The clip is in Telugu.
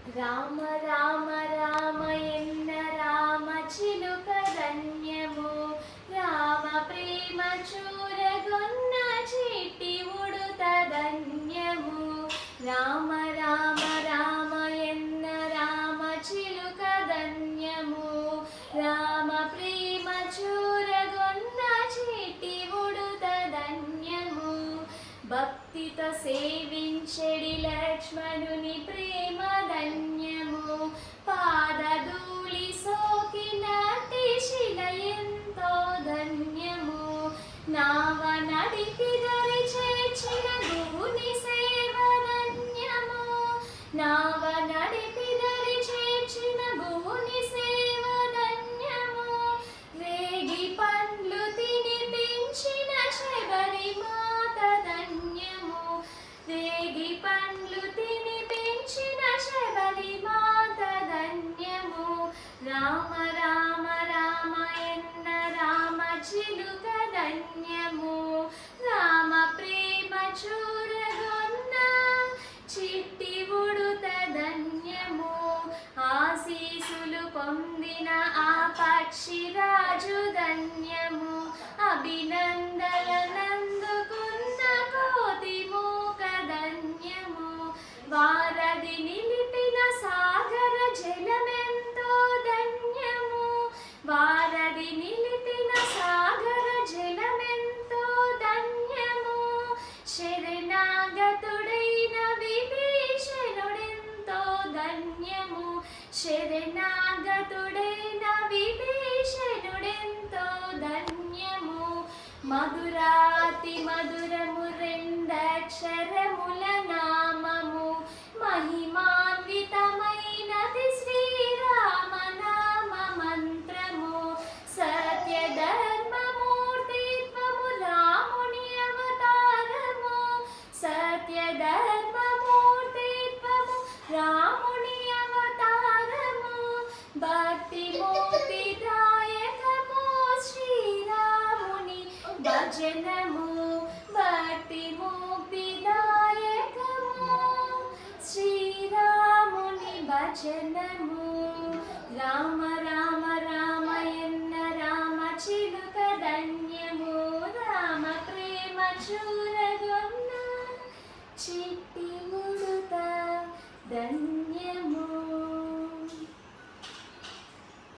రామ రామ రామయన్న రామ చిలుక ధన్యము రామ ప్రేమ చూరగొన్న చిట్టి ఉడుత ధన్యము రామ రామ రామయన్న రామ చిలుక ధన్యము రామ ప్రేమ చూరగొన్న చిట్టి ఉడుత ధన్యము భక్తితో సేవించెడి లక్ష్మణుని ప్రేమ ధన్యము పాదధూళి సోకినటి శిల ఎంతో ధన్యము నావ నడిపి దరి చేర్చిన గురుని సేవ ధన్యము నావ నడిపి దరి చేర్చిన గురుని సేవ ధన్యము రేగి పండ్లు తినిపించిన శబరి మాత ధన్యము రేగి పండ్లు తినిపించిన శబరి మాత ధన్యము రామ రామ రామయన్న రామ చిలుక ధన్యము రామ ప్రేమ చూరగొన్న చిట్టి ఉడుత ధన్యము ఆశీసులు పొందిన ఆ పక్షిరాజు ధన్యము అభినందనలందుకున్న కోతి మూక ధన్యము వారధి నిలిపిన సాగర జలమెంతో ధన్యము వారధి నిలిపిన సాగర జలమెంతో ధన్యము శరణాగతుడైన విభీషణుడెంతో ధన్యము శరణాగతుడైన విభీషణుడెంతో ధన్యము మధురాతి మధురము రెండక్షరముల నామము మహిమాన్వితమైనది శ్రీరామ నామ మంత్రము సత్య ధర్మమూర్తిత్వము రాముని అవతారము సత్య ధర్మమూర్తిత్వము రాముని అవతారము భక్తి ముక్తిదాయకము శ్రీరాముని భజనము భక్తి ముక్తిదాయకము శ్రీరాముని భజనము రామ రామ రామయన్న రామ చిలుక ధన్యము రామ ప్రేమ చూరగొన్న చిట్టి ఉడుత ధన్యము